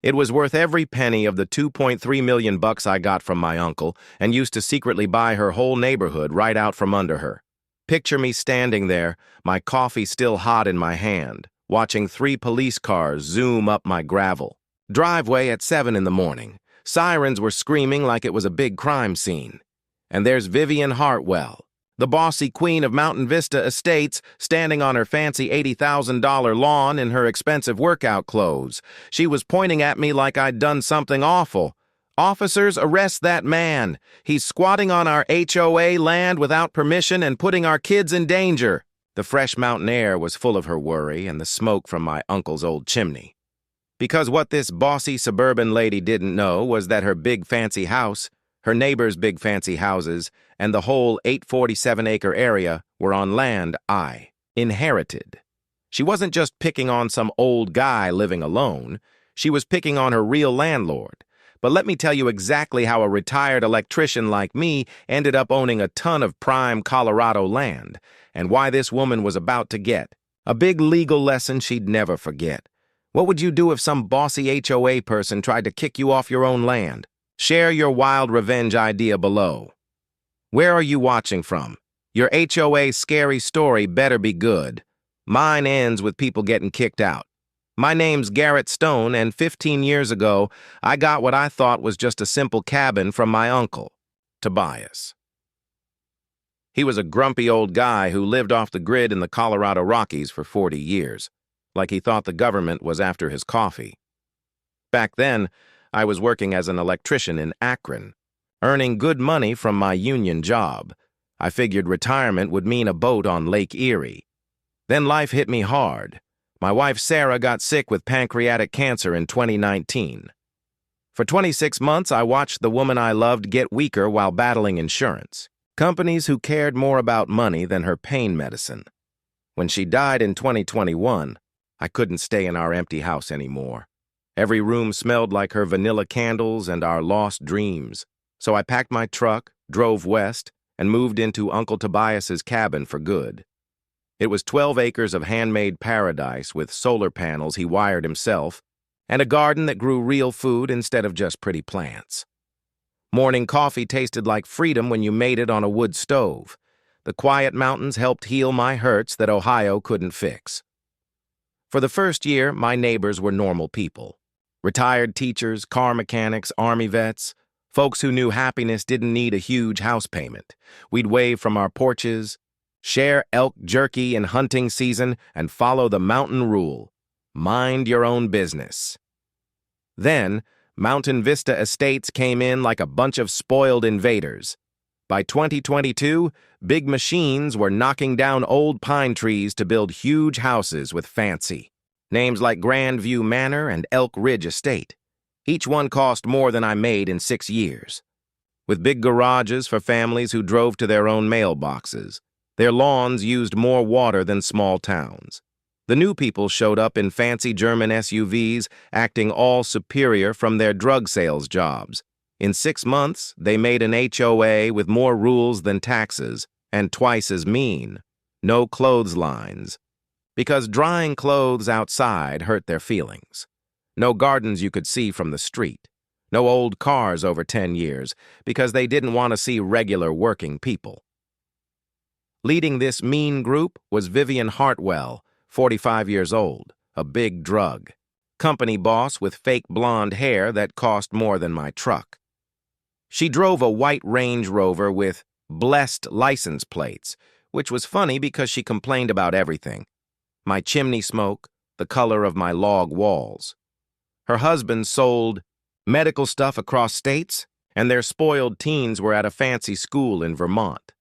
It was worth every penny of the 2.3 million bucks I got from my uncle and used to secretly buy her whole neighborhood right out from under her. Picture me standing there, my coffee still hot in my hand, watching 3 police cars zoom up my gravel driveway at 7 in the morning. Sirens were screaming like it was a big crime scene. And there's Vivian Hartwell, the bossy queen of Mountain Vista Estates, standing on her fancy $80,000 lawn in her expensive workout clothes. She was pointing at me like I'd done something awful. "Officers, arrest that man. He's squatting on our HOA land without permission and putting our kids in danger." The fresh mountain air was full of her worry and the smoke from my uncle's old chimney. Because what this bossy suburban lady didn't know was that her big fancy house, her neighbors' big fancy houses, and the whole 847-acre area were on land I inherited. She wasn't just picking on some old guy living alone. She was picking on her real landlord. But let me tell you exactly how a retired electrician like me ended up owning a ton of prime Colorado land, and why this woman was about to get a big legal lesson she'd never forget. What would you do if some bossy HOA person tried to kick you off your own land? Share your wild revenge idea below. Where are you watching from? Your HOA scary story better be good. Mine ends with people getting kicked out. My name's Garrett Stone, and 15 years ago, I got what I thought was just a simple cabin from my uncle, Tobias. He was a grumpy old guy who lived off the grid in the Colorado Rockies for 40 years, like he thought the government was after his coffee. Back then, I was working as an electrician in Akron, earning good money from my union job. I figured retirement would mean a boat on Lake Erie. Then life hit me hard. My wife Sarah got sick with pancreatic cancer in 2019. For 26 months, I watched the woman I loved get weaker while battling insurance companies who cared more about money than her pain medicine. When she died in 2021, I couldn't stay in our empty house anymore. Every room smelled like her vanilla candles and our lost dreams. So I packed my truck, drove west, and moved into Uncle Tobias's cabin for good. It was 12 acres of handmade paradise with solar panels he wired himself, and a garden that grew real food instead of just pretty plants. Morning coffee tasted like freedom when you made it on a wood stove. The quiet mountains helped heal my hurts that Ohio couldn't fix. For the first year, my neighbors were normal people. Retired teachers, car mechanics, Army vets, folks who knew happiness didn't need a huge house payment. We'd wave from our porches, share elk jerky in hunting season, and follow the mountain rule: mind your own business. Then, Mountain Vista Estates came in like a bunch of spoiled invaders. By 2022, big machines were knocking down old pine trees to build huge houses with fancy names like Grandview Manor and Elk Ridge Estate. Each one cost more than I made in 6 years. With big garages for families who drove to their own mailboxes. Their lawns used more water than small towns. The new people showed up in fancy German SUVs, acting all superior from their drug sales jobs. In 6 months, they made an HOA with more rules than taxes, and twice as mean. No clotheslines. Because drying clothes outside hurt their feelings. No gardens you could see from the street. No old cars over 10 years, because they didn't want to see regular working people. Leading this mean group was Vivian Hartwell, 45 years old, a big drug. Company boss with fake blonde hair that cost more than my truck. She drove a white Range Rover with blessed license plates, which was funny because she complained about everything. My chimney smoke, the color of my log walls. Her husband sold medical stuff across states, and their spoiled teens were at a fancy school in Vermont.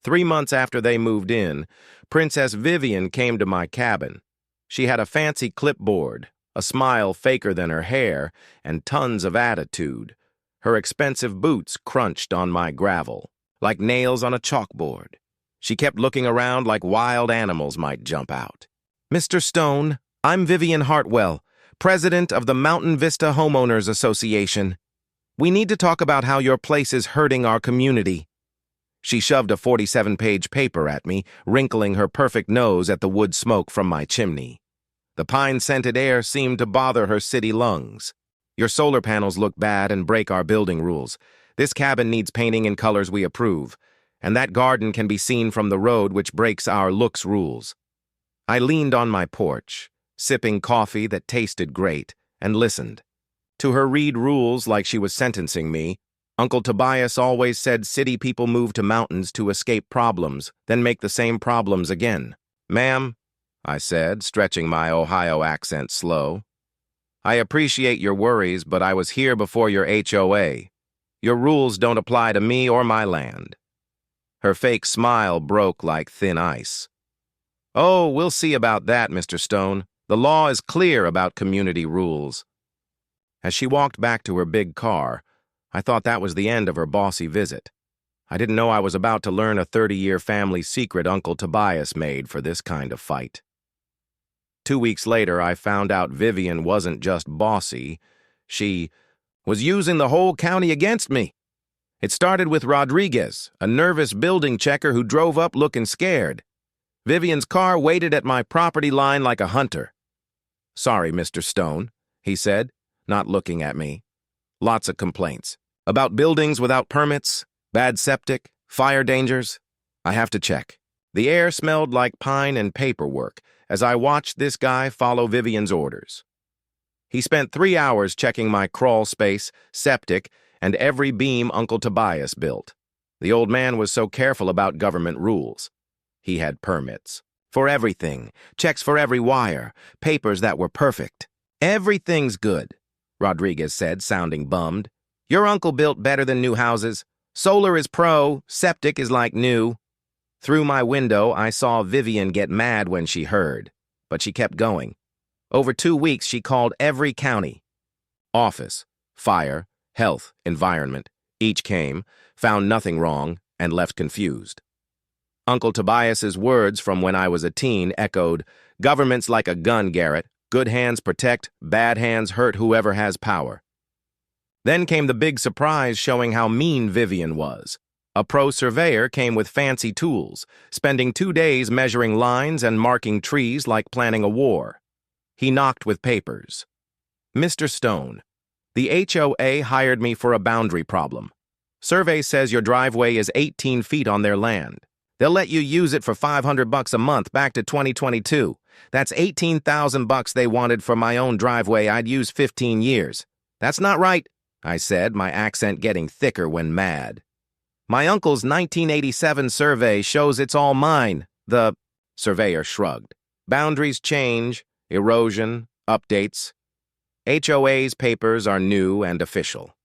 3 months after they moved in, Princess Vivian came to my cabin. She had a fancy clipboard, a smile faker than her hair, and tons of attitude. Her expensive boots crunched on my gravel, like nails on a chalkboard. She kept looking around like wild animals might jump out. "Mr. Stone, I'm Vivian Hartwell, president of the Mountain Vista Homeowners Association. We need to talk about how your place is hurting our community." She shoved a 47-page paper at me, wrinkling her perfect nose at the wood smoke from my chimney. The pine-scented air seemed to bother her city lungs. Your solar panels look bad and break our building rules. This cabin needs painting in colors we approve. And that garden can be seen from the road, which breaks our looks rules. I leaned on my porch, sipping coffee that tasted great, and listened. To her read rules like she was sentencing me. Uncle Tobias always said city people move to mountains to escape problems, then make the same problems again. Ma'am, I said, stretching my Ohio accent slow. I appreciate your worries, but I was here before your HOA. Your rules don't apply to me or my land. Her fake smile broke like thin ice. Oh, we'll see about that, Mr. Stone. The law is clear about community rules. As she walked back to her big car, I thought that was the end of her bossy visit. I didn't know I was about to learn a 30-year family secret Uncle Tobias made for this kind of fight. 2 weeks later, I found out Vivian wasn't just bossy. She was using the whole county against me. It started with Rodriguez, a nervous building checker who drove up looking scared. Vivian's car waited at my property line like a hunter. Sorry, Mr. Stone, he said, not looking at me. Lots of complaints. About buildings without permits, bad septic, fire dangers. I have to check. The air smelled like pine and paperwork as I watched this guy follow Vivian's orders. He spent 3 hours checking my crawl space, septic, and every beam Uncle Tobias built. The old man was so careful about government rules. He had permits. For everything, checks for every wire, papers that were perfect. Everything's good, Rodriguez said, sounding bummed. Your uncle built better than new houses. Solar is pro, septic is like new. Through my window, I saw Vivian get mad when she heard, but she kept going. Over 2 weeks, she called every county. Office, fire, health, environment. Each came, found nothing wrong, and left confused. Uncle Tobias's words from when I was a teen echoed, "Government's like a gun, Garrett. Good hands protect, bad hands hurt whoever has power." Then came the big surprise showing how mean Vivian was. A pro surveyor came with fancy tools, spending 2 days measuring lines and marking trees like planning a war. He knocked with papers. Mr. Stone, the HOA hired me for a boundary problem. Survey says your driveway is 18 feet on their land. They'll let you use it for $500 a month back to 2022. That's $18,000 they wanted for my own driveway I'd used 15 years. That's not right, I said, my accent getting thicker when mad. My uncle's 1987 survey shows it's all mine. The surveyor shrugged. Boundaries change, erosion, updates. HOA's papers are new and official.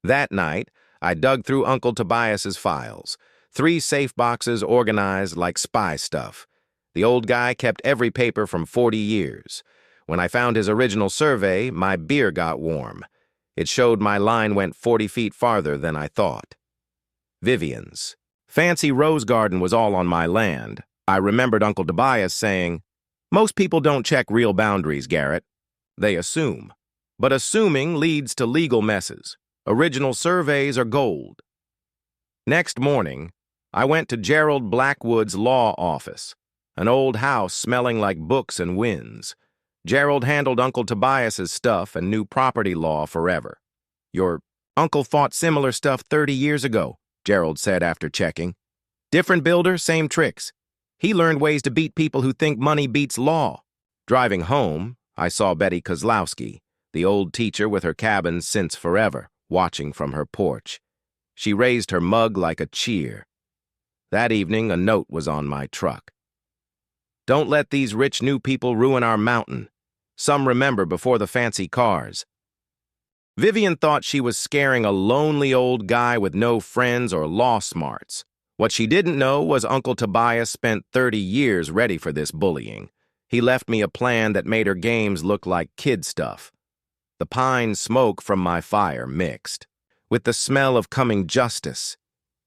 That night, I dug through Uncle Tobias's files. 3 safe boxes organized like spy stuff. The old guy kept every paper from 40 years. When I found his original survey, my beer got warm. It showed my line went 40 feet farther than I thought. Vivian's fancy rose garden was all on my land. I remembered Uncle Tobias saying, "Most people don't check real boundaries, Garrett. They assume. But assuming leads to legal messes. Original surveys are gold." Next morning, I went to Gerald Blackwood's law office, an old house smelling like books and winds. Gerald handled Uncle Tobias's stuff and knew property law forever. "Your uncle fought similar stuff 30 years ago," Gerald said after checking. "Different builder, same tricks. He learned ways to beat people who think money beats law." Driving home, I saw Betty Kozlowski, the old teacher with her cabin since forever, watching from her porch. She raised her mug like a cheer. That evening, a note was on my truck. "Don't let these rich new people ruin our mountain. Some remember before the fancy cars." Vivian thought she was scaring a lonely old guy with no friends or law smarts. What she didn't know was Uncle Tobias spent 30 years ready for this bullying. He left me a plan that made her games look like kid stuff. The pine smoke from my fire mixed with the smell of coming justice.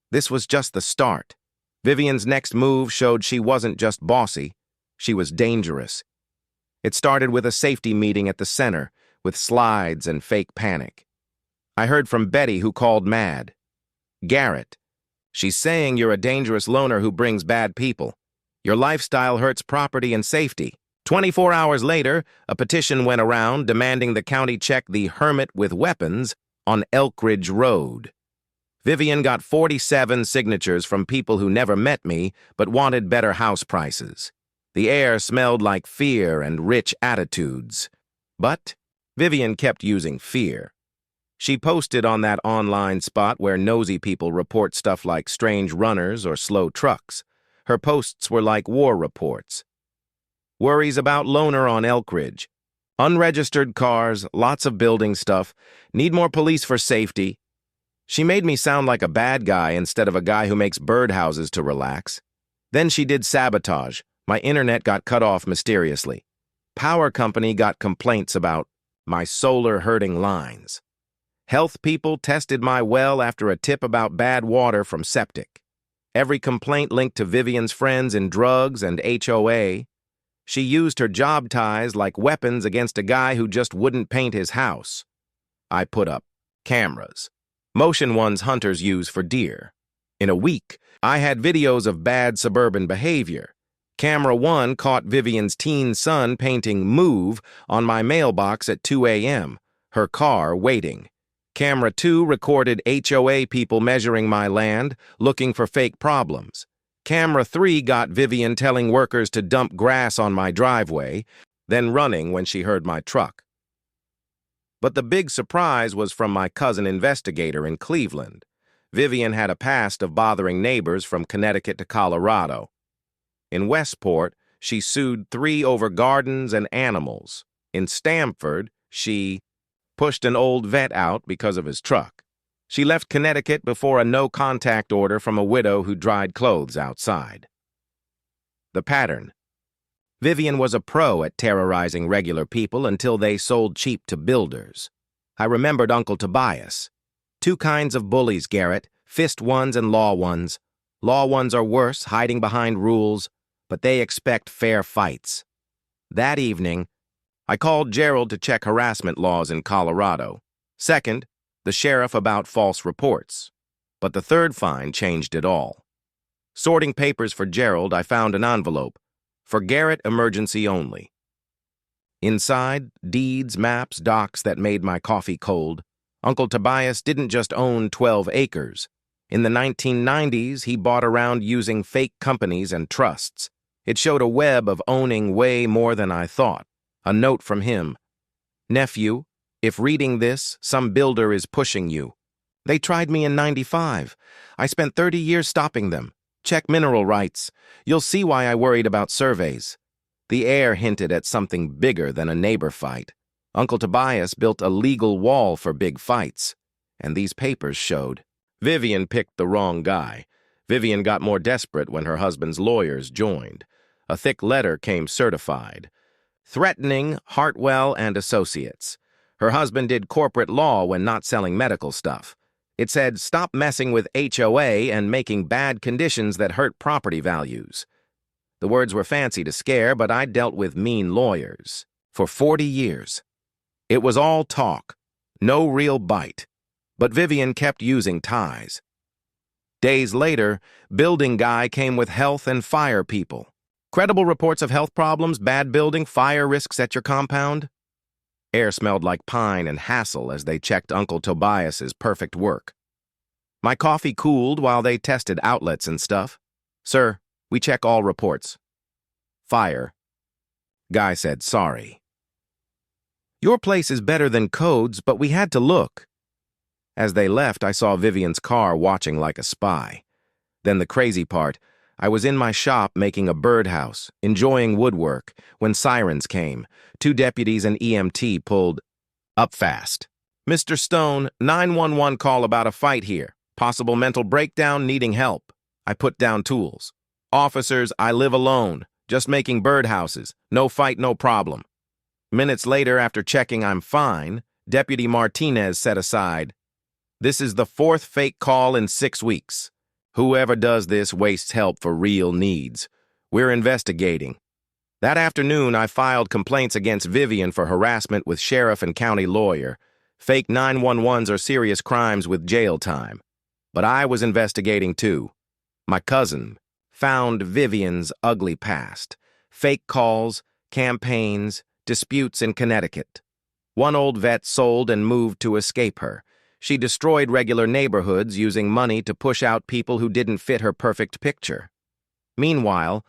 This was just the start. Vivian's next move showed she wasn't just bossy, she was dangerous. It started with a safety meeting at the center, with slides and fake panic. I heard from Betty, who called mad. "Garrett, she's saying you're a dangerous loner who brings bad people. Your lifestyle hurts property and safety. 24 hours later, a petition went around demanding the county check the hermit with weapons on Elk Ridge Road. Vivian got 47 signatures from people who never met me but wanted better house prices. The air smelled like fear and rich attitudes. But Vivian kept using fear. She posted on that online spot where nosy people report stuff like strange runners or slow trucks. Her posts were like war reports. Worries about loaner on Elk Ridge. Unregistered cars, lots of building stuff. Need more police for safety. She made me sound like a bad guy instead of a guy who makes birdhouses to relax. Then she did sabotage. My internet got cut off mysteriously. Power company got complaints about my solar hurting lines. Health people tested my well after a tip about bad water from septic. Every complaint linked to Vivian's friends in drugs and HOA. She used her job ties like weapons against a guy who just wouldn't paint his house. I put up cameras. Motion ones hunters use for deer. In a week, I had videos of bad suburban behavior. Camera 1 caught Vivian's teen son painting "Move" on my mailbox at 2 a.m., her car waiting. Camera 2 recorded HOA people measuring my land, looking for fake problems. Camera 3 got Vivian telling workers to dump grass on my driveway, then running when she heard my truck. But the big surprise was from my cousin investigator in Cleveland. Vivian had a past of bothering neighbors from Connecticut to Colorado. In Westport, she sued 3 over gardens and animals. In Stamford, she pushed an old vet out because of his truck. She left Connecticut before a no-contact order from a widow who dried clothes outside. The pattern. Vivian was a pro at terrorizing regular people until they sold cheap to builders. I remembered Uncle Tobias. 2 kinds of bullies, Garrett, fist ones and law ones. Law ones are worse, hiding behind rules, but they expect fair fights. That evening, I called Gerald to check harassment laws in Colorado. Second, the sheriff about false reports. But the third find changed it all. Sorting papers for Gerald, I found an envelope. For Garrett, emergency only. Inside, deeds, maps, docs that made my coffee cold. Uncle Tobias didn't just own 12 acres. In the 1990s, he bought around using fake companies and trusts. It showed a web of owning way more than I thought. A note from him. Nephew, if reading this, some builder is pushing you. They tried me in '95. I spent 30 years stopping them. Check mineral rights. You'll see why I worried about surveys. The air hinted at something bigger than a neighbor fight. Uncle Tobias built a legal wall for big fights. And these papers showed. Vivian picked the wrong guy. Vivian got more desperate when her husband's lawyers joined. A thick letter came certified. Threatening Hartwell and Associates. Her husband did corporate law when not selling medical stuff. It said, stop messing with HOA and making bad conditions that hurt property values. The words were fancy to scare, but I dealt with mean lawyers for 40 years. It was all talk, no real bite. But Vivian kept using ties. Days later, building guy came with health and fire people. Credible reports of health problems, bad building, fire risks at your compound. Air smelled like pine and hassle as they checked Uncle Tobias's perfect work. My coffee cooled while they tested outlets and stuff. Sir, we check all reports. Fire. Guy said sorry. Your place is better than codes, but we had to look. As they left, I saw Vivian's car watching like a spy. Then the crazy part, I was in my shop making a birdhouse, enjoying woodwork, when sirens came. 2 deputies and EMT pulled up fast. Mr. Stone, 911 call about a fight here. Possible mental breakdown, needing help. I put down tools. Officers, I live alone, just making birdhouses. No fight, no problem. Minutes later, after checking I'm fine, Deputy Martinez said aside, this is the 4th fake call in 6 weeks. Whoever does this wastes help for real needs. We're investigating. That afternoon, I filed complaints against Vivian for harassment with sheriff and county lawyer. Fake 911s are serious crimes with jail time. But I was investigating too. My cousin found Vivian's ugly past. Fake calls, campaigns, disputes in Connecticut. One old vet sold and moved to escape her. She destroyed regular neighborhoods using money to push out people who didn't fit her perfect picture. Meanwhile,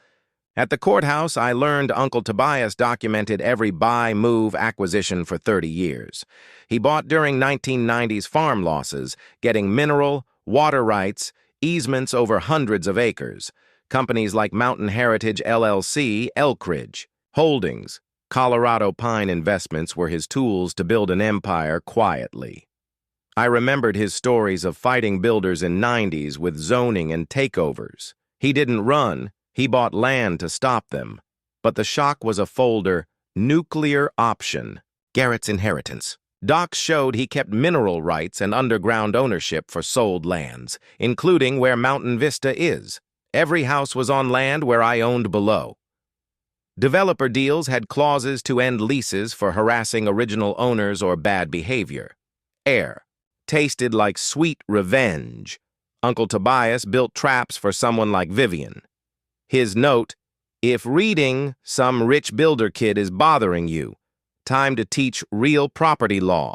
at the courthouse, I learned Uncle Tobias documented every buy, move, acquisition for 30 years. He bought during 1990s farm losses, getting mineral, water rights, easements over hundreds of acres. Companies like Mountain Heritage LLC, Elkridge, Holdings, Colorado Pine Investments were his tools to build an empire quietly. I remembered his stories of fighting builders in 90s with zoning and takeovers. He didn't run, he bought land to stop them. But the shock was a folder, Nuclear Option, Garrett's Inheritance. Docs showed he kept mineral rights and underground ownership for sold lands, including where Mountain Vista is. Every house was on land where I owned below. Developer deals had clauses to end leases for harassing original owners or bad behavior. Air tasted like sweet revenge. Uncle Tobias built traps for someone like Vivian. His note, "If reading, some rich builder kid is bothering you. Time to teach real property law."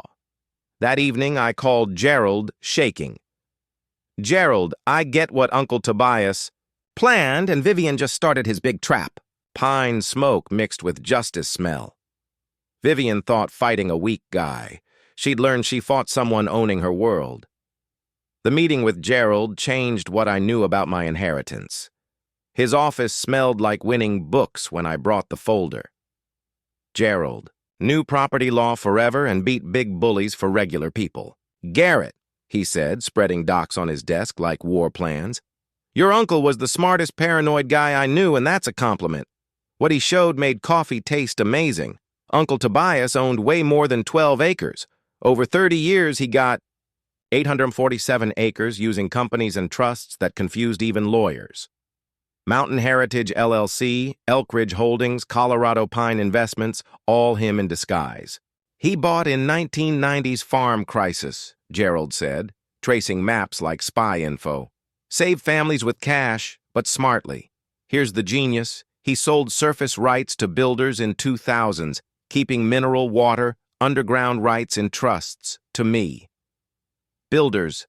That evening, I called Gerald, shaking. "Gerald, I get what Uncle Tobias planned, and Vivian just started his big trap. Pine smoke mixed with justice smell." Vivian thought fighting a weak guy. She'd learned she fought someone owning her world. The meeting with Gerald changed what I knew about my inheritance. His office smelled like winning books when I brought the folder. Gerald knew property law forever and beat big bullies for regular people. "Garrett," he said, spreading docs on his desk like war plans. "Your uncle was the smartest paranoid guy I knew, and that's a compliment. What he showed made coffee taste amazing. Uncle Tobias owned way more than 12 acres. Over 30 years, he got 847 acres using companies and trusts that confused even lawyers. Mountain Heritage LLC, Elkridge Holdings, Colorado Pine Investments, all him in disguise. He bought in 1990's farm crisis," Gerald said, tracing maps like spy info. "Saved families with cash, but smartly. Here's the genius. He sold surface rights to builders in 2000s, keeping mineral water, underground rights in trusts to me. Builders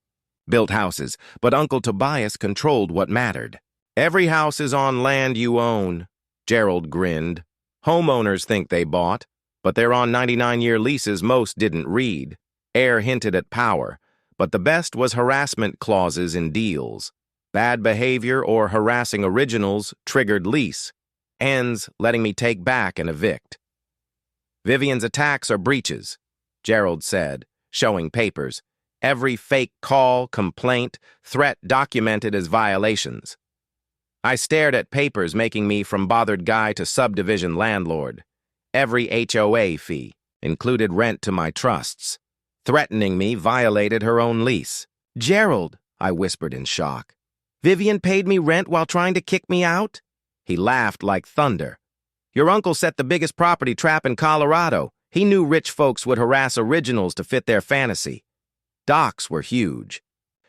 built houses, but Uncle Tobias controlled what mattered. Every house is on land you own," Gerald grinned. "Homeowners think they bought, but they're on 99-year leases most didn't read." Air hinted at power, but the best was harassment clauses in deals. Bad behavior or harassing originals triggered lease. Ends letting me take back and evict. "Vivian's attacks are breaches," Gerald said, showing papers. Every fake call, complaint, threat documented as violations. I stared at papers making me from bothered guy to subdivision landlord. Every HOA fee included rent to my trusts. Threatening me violated her own lease. "Gerald," I whispered in shock. "Vivian paid me rent while trying to kick me out?" He laughed like thunder. "Your uncle set the biggest property trap in Colorado. He knew rich folks would harass originals to fit their fantasy. Docks were huge.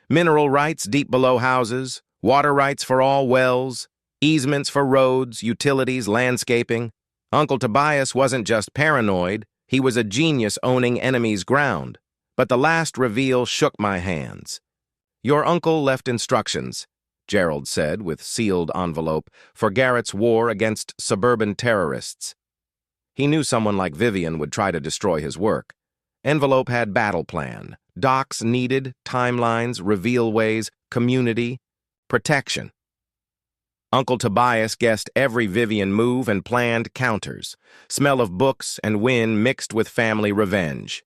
Mineral rights deep below houses, water rights for all wells, easements for roads, utilities, landscaping. Uncle Tobias wasn't just paranoid, he was a genius owning enemy's ground. But the last reveal shook my hands. "Your uncle left instructions," Gerald said with sealed envelope, "for Garrett's war against suburban terrorists." He knew someone like Vivian would try to destroy his work. Envelope had battle plan, docs needed, timelines, reveal ways, community, protection. Uncle Tobias guessed every Vivian move and planned counters. Smell of books and win mixed with family revenge.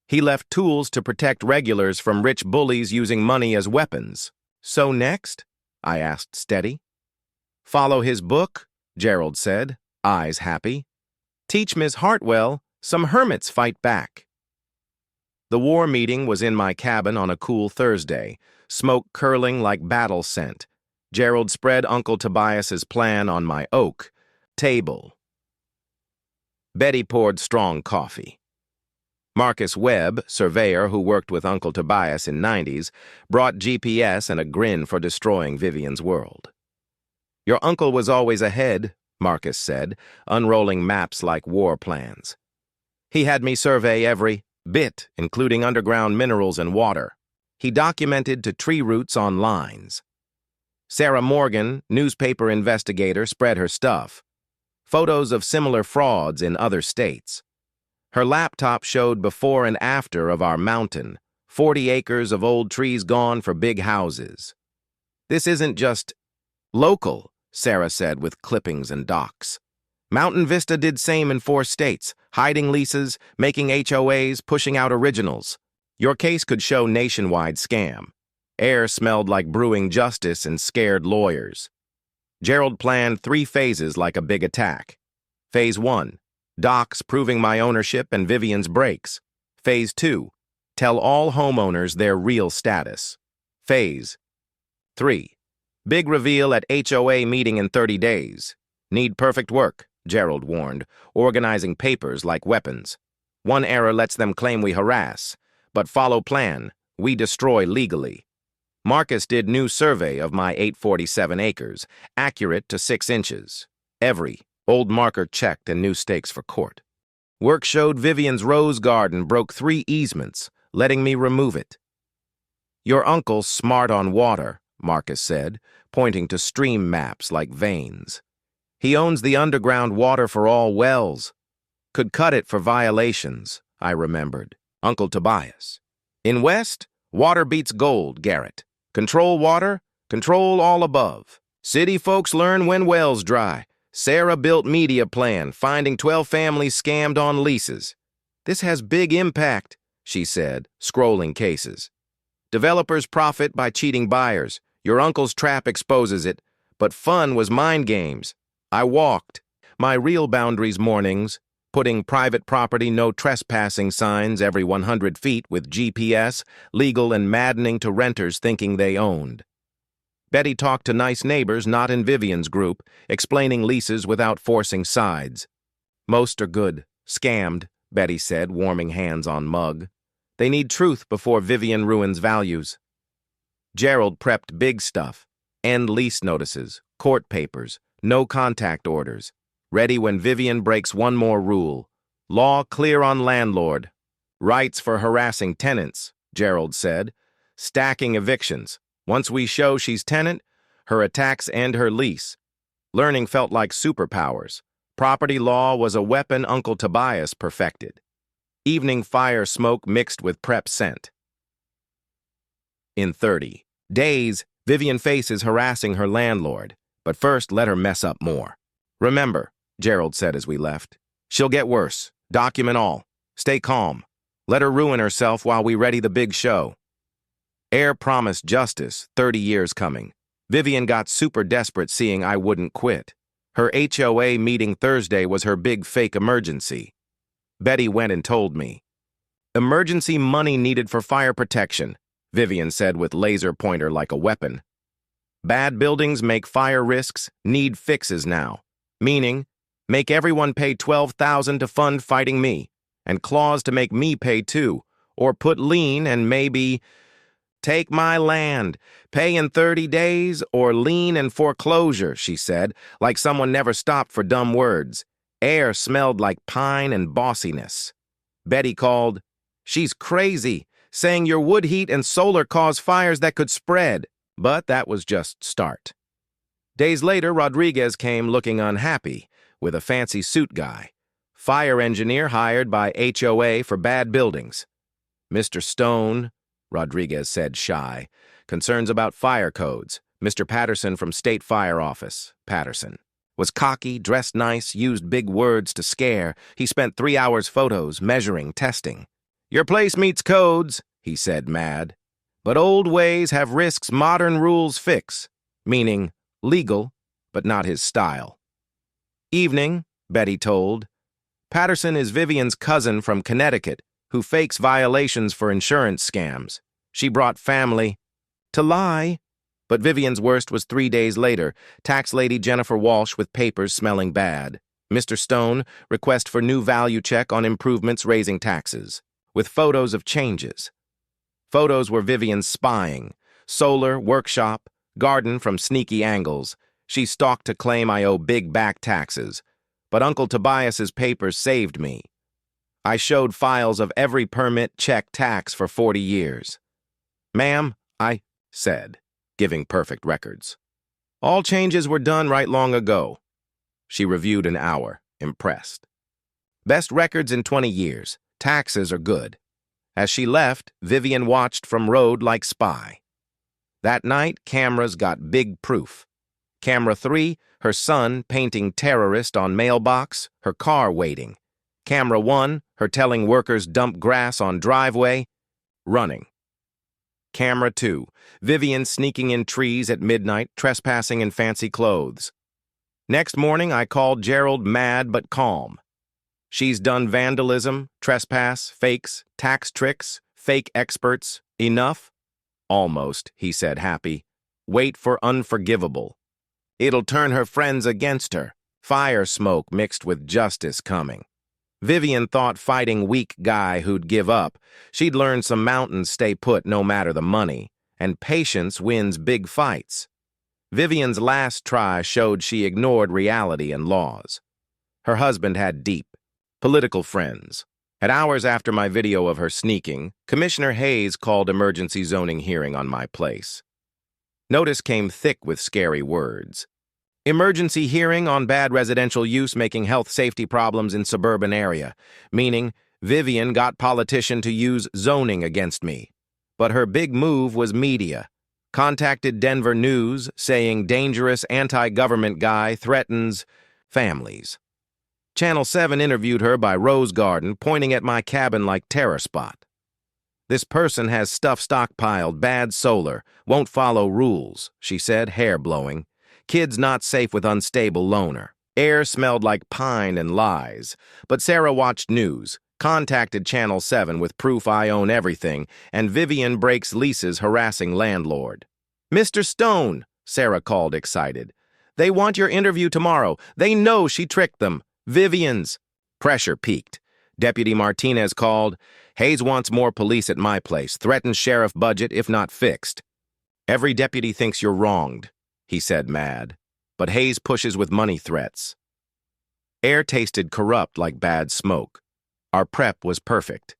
He left tools to protect regulars from rich bullies using money as weapons. "So next?" I asked steady. "Follow his book," Gerald said, eyes happy. "Teach Miss Hartwell some hermits fight back." The war meeting was in my cabin on a cool Thursday, smoke curling like battle scent. Gerald spread Uncle Tobias's plan on my oak table. Betty poured strong coffee. Marcus Webb, surveyor who worked with Uncle Tobias in 90s, brought GPS and a grin for destroying Vivian's world. "Your uncle was always ahead," Marcus said, unrolling maps like war plans. He had me survey every bit, including underground minerals and water. He documented to tree roots on lines. Sarah Morgan, newspaper investigator, spread her stuff. Photos of similar frauds in other states. Her laptop showed before and after of our mountain, 40 acres of old trees gone for big houses. This isn't just local, Sarah said with clippings and docs. Mountain Vista did same in 4 states, hiding leases, making HOAs, pushing out originals. Your case could show nationwide scam. Air smelled like brewing justice and scared lawyers. Gerald planned 3 phases like a big attack. Phase 1, docs proving my ownership and Vivian's breaks. Phase 2, tell all homeowners their real status. Phase 3, big reveal at HOA meeting in 30 days. Need perfect work, Gerald warned, organizing papers like weapons. One error lets them claim we harass, but follow plan, we destroy legally. Marcus did new survey of my 847 acres, accurate to 6 inches. Every old marker checked and new stakes for court. Work showed Vivian's rose garden broke 3 easements, letting me remove it. Your uncle's smart on water, Marcus said, pointing to stream maps like veins. He owns the underground water for all wells. Could cut it for violations, I remembered. Uncle Tobias. In West, water beats gold, Garrett. Control water, control all above. City folks learn when wells dry. Sarah built media plan, finding 12 families scammed on leases. This has big impact, she said, scrolling cases. Developers profit by cheating buyers. Your uncle's trap exposes it. But fun was mind games. I walked. My real boundaries mornings, putting private property no trespassing signs every 100 feet with GPS, legal and maddening to renters thinking they owned. Betty talked to nice neighbors not in Vivian's group, explaining leases without forcing sides. Most are good. Scammed, Betty said, warming hands on mug. They need truth before Vivian ruins values. Gerald prepped big stuff. End lease notices, court papers, no contact orders. Ready when Vivian breaks one more rule. Law clear on landlord. Rights for harassing tenants, Gerald said. Stacking evictions. Once we show she's tenant, her attacks end her lease. Learning felt like superpowers. Property law was a weapon Uncle Tobias perfected. Evening fire smoke mixed with prep scent. In 30 days, Vivian faces harassing her landlord. But first, let her mess up more. Remember, Gerald said as we left, she'll get worse. Document all. Stay calm. Let her ruin herself while we ready the big show. Air promised justice, 30 years coming. Vivian got super desperate seeing I wouldn't quit. Her HOA meeting Thursday was her big fake emergency. Betty went and told me. Emergency money needed for fire protection, Vivian said with laser pointer like a weapon. Bad buildings make fire risks, need fixes now. Meaning, make everyone pay $12,000 to fund fighting me, and clause to make me pay too, or put lien and maybe take my land, pay in 30 days, or lien and foreclosure, she said, like someone never stopped for dumb words. Air smelled like pine and bossiness. Betty called, she's crazy, saying your wood heat and solar cause fires that could spread. But that was just start. Days later, Rodriguez came looking unhappy, with a fancy suit guy. Fire engineer hired by HOA for bad buildings. Mr. Stone, Rodriguez said shy, concerns about fire codes. Mr. Patterson from State Fire Office, Patterson. Was cocky, dressed nice, used big words to scare. He spent 3 hours photos, measuring, testing. Your place meets codes, he said mad. But old ways have risks modern rules fix, meaning legal, but not his style. Evening, Betty told. Patterson is Vivian's cousin from Connecticut, who fakes violations for insurance scams. She brought family to lie. But Vivian's worst was 3 days later, tax lady Jennifer Walsh with papers smelling bad. Mr. Stone, request for new value check on improvements raising taxes, with photos of changes. Photos were Vivian's spying, solar, workshop, garden from sneaky angles. She stalked to claim I owe big back taxes, but Uncle Tobias's papers saved me. I showed files of every permit, check, tax for 40 years. "Ma'am," I said, giving perfect records. "All changes were done right long ago." She reviewed an hour, impressed. "Best records in 20 years. Taxes are good." As she left, Vivian watched from road like spy. That night, cameras got big proof. Camera 3, her son painting terrorist on mailbox, her car waiting. Camera 1, her telling workers dump grass on driveway, running. Camera 2, Vivian sneaking in trees at midnight, trespassing in fancy clothes. Next morning, I called Gerald mad but calm. "She's done vandalism, trespass, fakes, tax tricks, fake experts. Enough?" "Almost," he said, happy. "Wait for unforgivable. It'll turn her friends against her. Fire smoke mixed with justice coming." Vivian thought fighting weak guy who'd give up. She'd learn some mountains stay put no matter the money, and patience wins big fights. Vivian's last try showed she ignored reality and laws. Her husband had deep political friends. At hours after my video of her sneaking, Commissioner Hayes called emergency zoning hearing on my place. Notice came thick with scary words. "Emergency hearing on bad residential use making health safety problems in suburban area," meaning Vivian got politician to use zoning against me. But her big move was media. Contacted Denver News saying dangerous anti-government guy threatens families. Channel 7 interviewed her by Rose Garden, pointing at my cabin like terror spot. "This person has stuff stockpiled, bad solar, won't follow rules," she said, hair blowing. "Kids not safe with unstable loaner. Air smelled like pine and lies." But Sarah watched news, contacted Channel 7 with proof I own everything, and Vivian breaks leases harassing landlord. "Mr. Stone," Sarah called excited. "They want your interview tomorrow. They know she tricked them. Vivian's." Pressure peaked. Deputy Martinez called. "Hayes wants more police at my place. Threatens sheriff budget if not fixed." "Every deputy thinks you're wronged," he said mad. "But Hayes pushes with money threats." Air tasted corrupt like bad smoke. Our prep was perfect.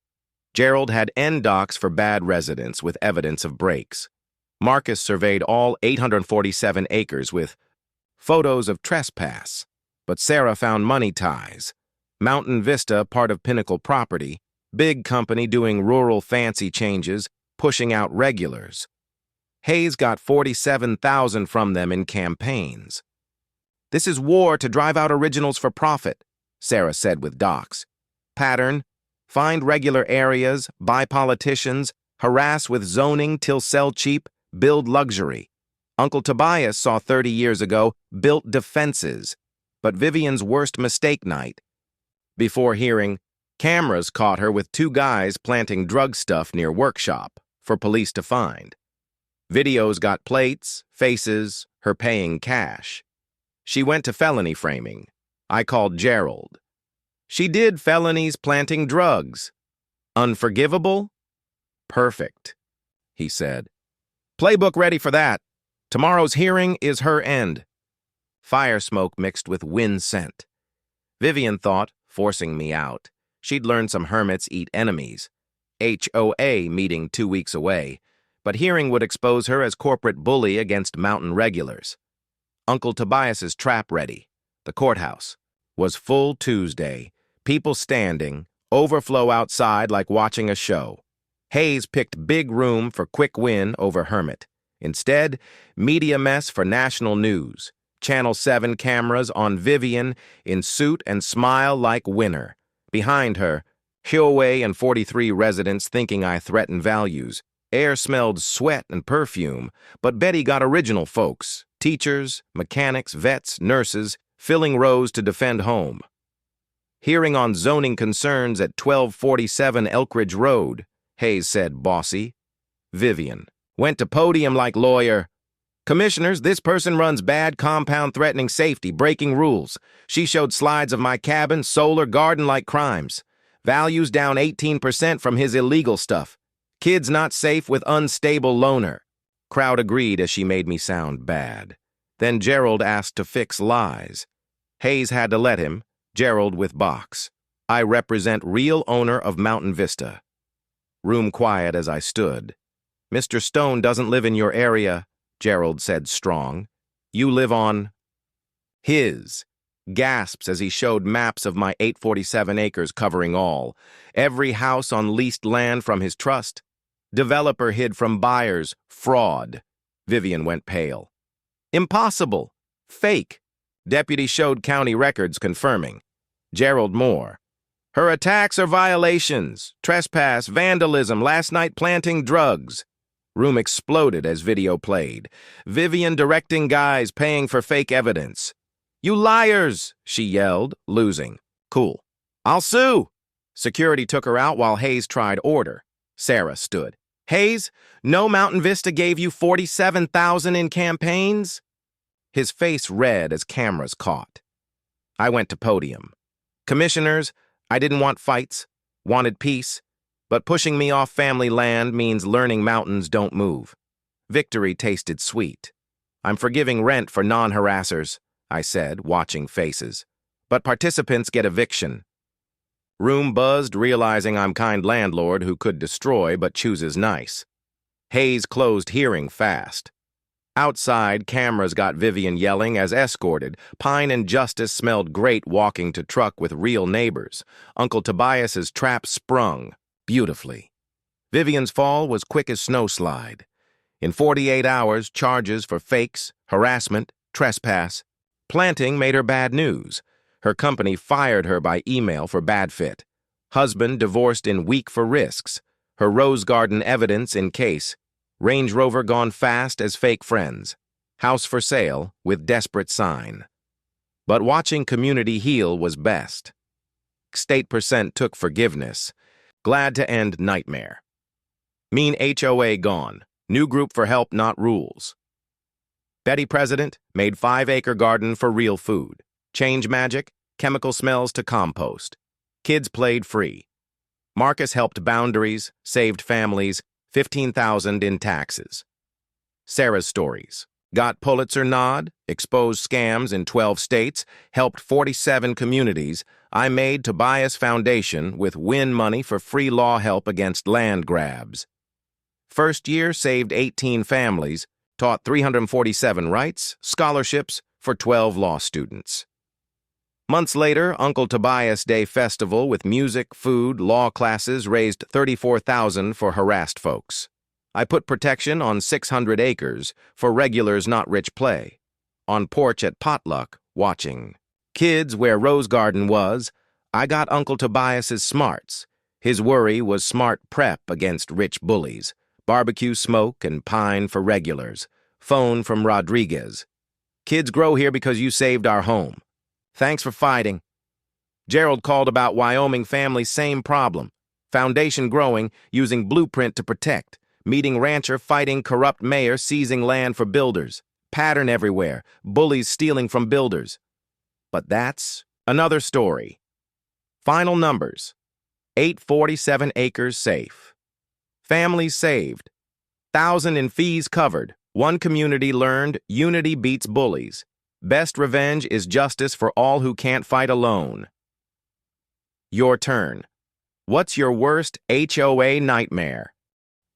Gerald had end docs for bad residents with evidence of breaks. Marcus surveyed all 847 acres with photos of trespass. But Sarah found money ties. Mountain Vista, part of Pinnacle property, big company doing rural fancy changes, pushing out regulars. Hayes got $47,000 from them in campaigns. "This is war to drive out originals for profit," Sarah said with docs. Pattern: find regular areas, buy politicians, harass with zoning till sell cheap, build luxury. Uncle Tobias saw 30 years ago, built defenses. But Vivian's worst mistake night. Before hearing, cameras caught her with 2 guys planting drug stuff near workshop for police to find. Videos got plates, faces, her paying cash. She went to felony framing. I called Gerald. "She did felonies planting drugs. Unforgivable?" "Perfect," he said. "Playbook ready for that. Tomorrow's hearing is her end." Fire smoke mixed with wind scent. Vivian thought, forcing me out, she'd learned some hermits eat enemies. HOA meeting 2 weeks away, but hearing would expose her as corporate bully against mountain regulars. Uncle Tobias's trap ready. The courthouse was full Tuesday, people standing, overflow outside like watching a show. Hayes picked big room for quick win over hermit. Instead, media mess for national news. Channel 7 cameras on Vivian in suit and smile like winner. Behind her, HOA and 43 residents thinking I threaten values. Air smelled sweat and perfume, but Betty got original folks, teachers, mechanics, vets, nurses, filling rows to defend home. Hearing on zoning concerns at 1247 Elkridge Road, Hayes said bossy. Vivian went to podium like lawyer. "Commissioners, this person runs bad compound threatening safety, breaking rules. She showed slides of my cabin, solar, garden like crimes. Values down 18% from his illegal stuff. Kids not safe with unstable loaner." Crowd agreed as she made me sound bad. Then Gerald asked to fix lies. Hayes had to let him, Gerald with box. I represent real owner of Mountain Vista. Room quiet as I stood. Mr. Stone doesn't live in your area, Gerald said strong. You live on his. Gasps as he showed maps of my 847 acres covering all. Every house on leased land from his trust. Developer hid from buyers. Fraud. Vivian went pale. Impossible. Fake. Deputy showed county records confirming. Gerald more. Her attacks are violations. Trespass, vandalism, last night planting drugs. Room exploded as video played. Vivian directing guys paying for fake evidence. You liars, she yelled, losing. Cool. I'll sue. Security took her out while Hayes tried order. Sarah stood. Hayes, no Mountain Vista gave you $47,000 in campaigns? His face red as cameras caught. I went to podium. Commissioners, I didn't want fights, wanted peace, but pushing me off family land means learning mountains don't move. Victory tasted sweet. I'm forgiving rent for non-harassers, I said, watching faces. But participants get eviction. Room buzzed, realizing I'm kind landlord who could destroy but chooses nice. Hayes closed hearing fast. Outside, cameras got Vivian yelling as escorted. Pine and Justice smelled great walking to truck with real neighbors. Uncle Tobias's trap sprung beautifully. Vivian's fall was quick as snowslide. In 48 hours, charges for fakes, harassment, trespass. Planting made her bad news. Her company fired her by email for bad fit. Husband divorced in week for risks. Her rose garden evidence in case. Range Rover gone fast as fake friends. House for sale with desperate sign. But watching community heal was best. State percent took forgiveness. Glad to end nightmare. Mean HOA gone. New group for help, not rules. Betty President made 5-acre garden for real food. Change magic, chemical smells to compost. Kids played free. Marcus helped boundaries, saved families, $15,000 in taxes. Sarah's stories. Got Pulitzer nod, exposed scams in 12 states, helped 47 communities. I made Tobias Foundation with win money for free law help against land grabs. First year saved 18 families, taught 347 rights, scholarships for 12 law students. Months later, Uncle Tobias Day Festival with music, food, law classes raised $34,000 for harassed folks. I put protection on 600 acres for regulars not rich play. On porch at potluck, watching. Kids where Rose Garden was, I got Uncle Tobias's smarts. His worry was smart prep against rich bullies. Barbecue smoke and pine for regulars. Phone from Rodriguez. Kids grow here because you saved our home. Thanks for fighting. Gerald called about Wyoming family, same problem. Foundation growing, using blueprint to protect. Meeting rancher fighting corrupt mayor, seizing land for builders. Pattern everywhere, bullies stealing from builders. But that's another story. Final numbers. 847 acres safe. Families saved. 1,000 in fees covered. One community learned unity beats bullies. Best revenge is justice for all who can't fight alone. Your turn. What's your worst HOA nightmare?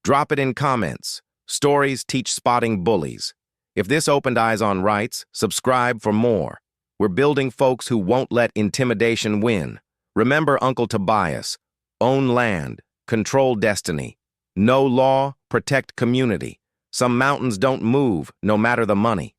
Drop it in comments. Stories teach spotting bullies. If this opened eyes on rights, subscribe for more. We're building folks who won't let intimidation win. Remember Uncle Tobias. Own land. Control destiny. Know law. Protect community. Some mountains don't move, no matter the money.